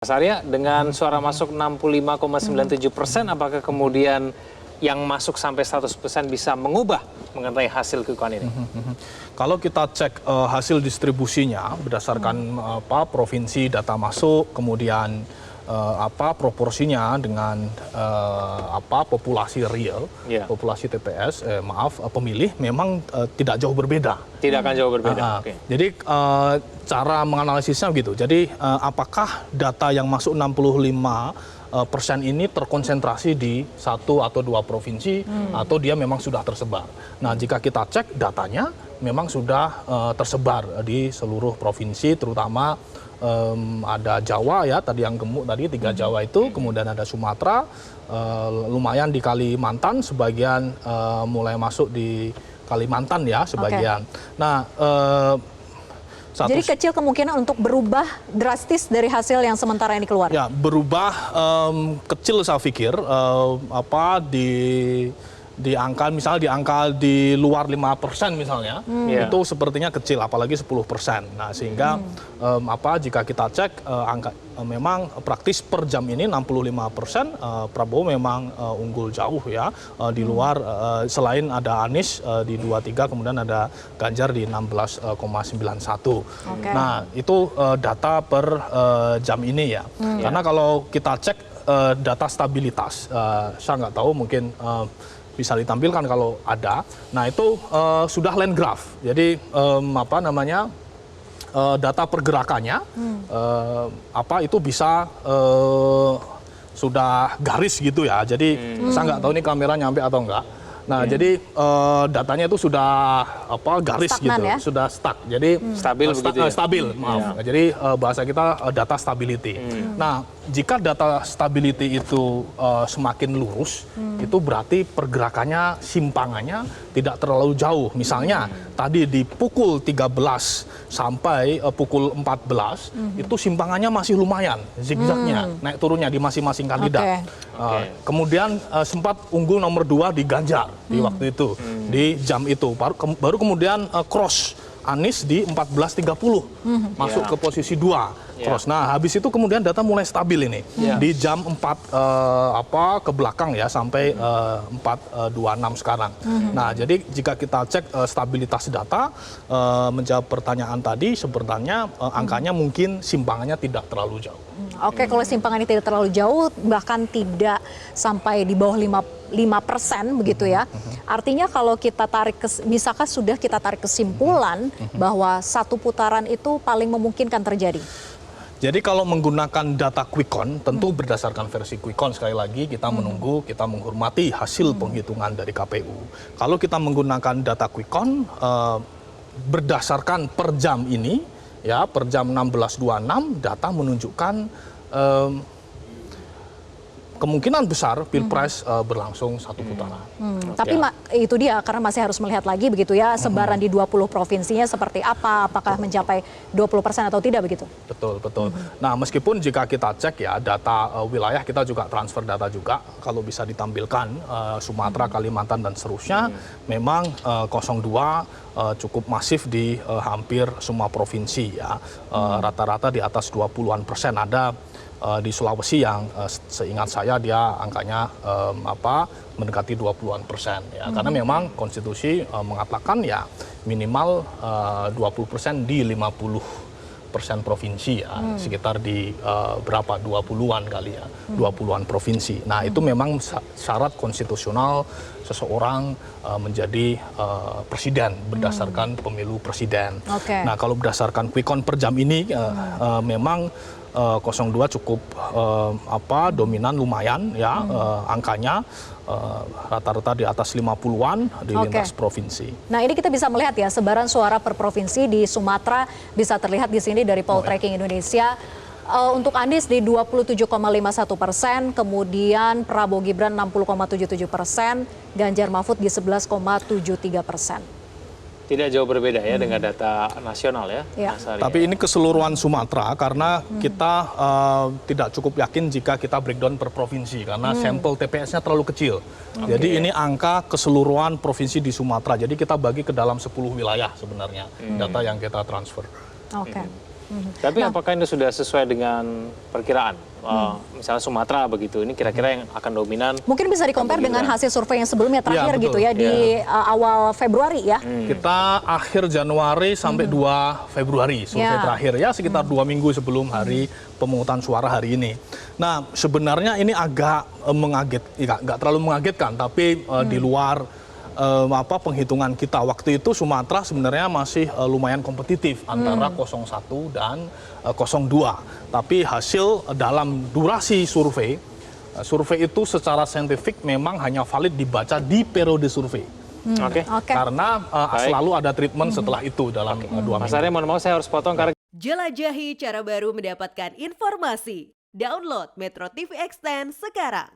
Mas Arya, dengan suara masuk 65,97%, apakah kemudian yang masuk sampai 100% bisa mengubah mengenai hasil quick count ini? Kalau kita cek hasil distribusinya berdasarkan provinsi data masuk, kemudian proporsinya dengan populasi real, populasi TPS, pemilih memang tidak jauh berbeda. Tidak akan jauh berbeda. Jadi cara menganalisisnya begitu. Jadi apakah data yang masuk 65% ini terkonsentrasi di satu atau dua provinsi atau dia memang sudah tersebar. Nah, jika kita cek datanya memang sudah tersebar di seluruh provinsi, terutama ada Jawa ya, tadi yang gemuk tadi 3 Jawa itu, kemudian ada Sumatera, lumayan di Kalimantan, sebagian mulai masuk di Kalimantan ya sebagian. Nah, jadi kecil kemungkinan untuk berubah drastis dari hasil yang sementara ini keluar. Ya, berubah kecil saya pikir di angka misalnya di luar 5% misalnya, itu sepertinya kecil, apalagi 10%. Nah, sehingga jika kita cek angka memang praktis per jam ini 65%, Prabowo memang unggul jauh ya, di luar selain ada Anies di 23, kemudian ada Ganjar di 16,91. Nah, itu data per jam ini ya. Karena kalau kita cek data stabilitas, saya nggak tahu, mungkin bisa ditampilkan kalau ada. Nah, itu sudah line graph. Jadi data pergerakannya itu bisa sudah garis gitu ya. Jadi saya nggak tahu ini kamera nyampe atau enggak. Nah, jadi datanya itu sudah garis stagnan, gitu, ya? Sudah stuck. Jadi stabil, maaf. Jadi bahasa kita data stability. Nah, jika data stability itu semakin lurus, itu berarti pergerakannya, simpangannya tidak terlalu jauh. Misalnya tadi di pukul 13 sampai pukul 14 itu simpangannya masih lumayan, zigzagnya, naik turunnya di masing-masing kandidat. Kemudian sempat unggul nomor 2 di Ganjar di waktu itu, di jam itu. Baru kemudian cross Anies di 14.30 masuk ke posisi 2 cross. Nah, habis itu kemudian data mulai stabil ini di jam 4 ke belakang ya, sampai 4.26 sekarang. Nah, jadi jika kita cek stabilitas data, menjawab pertanyaan tadi, sebenarnya angkanya mungkin simpangannya tidak terlalu jauh. Oke, kalau simpangannya tidak terlalu jauh, bahkan tidak sampai di bawah 5% begitu ya. Artinya kalau kita tarik, bisakah sudah kita tarik kesimpulan bahwa satu putaran itu paling memungkinkan terjadi? Jadi kalau menggunakan data quick count, tentu berdasarkan versi quick count, sekali lagi kita menunggu, kita menghormati hasil penghitungan dari KPU. Kalau kita menggunakan data quick count, berdasarkan per jam ini, ya per jam 16.26, data menunjukkan kemungkinan besar Pilpres berlangsung satu putaran. Tapi itu dia, karena masih harus melihat lagi begitu ya, sebaran di 20 provinsinya seperti apa, apakah mencapai 20% atau tidak begitu? Betul. Nah, meskipun jika kita cek ya data wilayah, kita juga transfer data juga, kalau bisa ditampilkan Sumatera, Kalimantan dan seterusnya, memang 02 cukup masif di hampir semua provinsi ya, rata-rata di atas 20-an%. Ada di Sulawesi yang seingat saya dia angkanya mendekati 20-an% ya, karena memang konstitusi mengatakan ya minimal 20% di 50% provinsi ya, sekitar di berapa 20-an kali ya, 20-an provinsi. Nah, itu memang syarat konstitusional seseorang menjadi presiden berdasarkan pemilu presiden. Nah, kalau berdasarkan quick count per jam ini memang 02 cukup dominan lumayan ya, angkanya rata-rata di atas 50-an di lintas provinsi. Nah, ini kita bisa melihat ya sebaran suara per provinsi di Sumatera, bisa terlihat di sini dari Poltreking Indonesia. Untuk Anies di 27,51%, kemudian Prabowo Gibran 60,77%, Ganjar Mahfud di 11,73%. Tidak jauh berbeda ya dengan data nasional ya. Tapi ini keseluruhan Sumatera, karena kita tidak cukup yakin jika kita breakdown per provinsi, karena sampel TPS-nya terlalu kecil. Jadi ini angka keseluruhan provinsi di Sumatera. Jadi kita bagi ke dalam 10 wilayah sebenarnya data yang kita transfer. Tapi apakah ini sudah sesuai dengan perkiraan? Misalnya Sumatera begitu, ini kira-kira yang akan dominan. Mungkin bisa di-compare dengan hasil survei yang sebelumnya terakhir betul. gitu ya, di awal Februari ya. Kita akhir Januari sampai 2 Februari survei terakhir ya, sekitar 2 minggu sebelum hari pemungutan suara hari ini. Nah, sebenarnya ini agak nggak terlalu mengagetkan, tapi di luar penghitungan kita. Waktu itu Sumatera sebenarnya masih lumayan kompetitif antara 01 dan 02. Tapi hasil dalam durasi survei itu secara saintifik memang hanya valid dibaca di periode survei. Oke. Karena selalu ada treatment setelah itu dalam 2 minggu. Mas Arya, mohon maaf saya harus potong karena Jelajahi cara baru mendapatkan informasi. Download Metro TV Extend sekarang.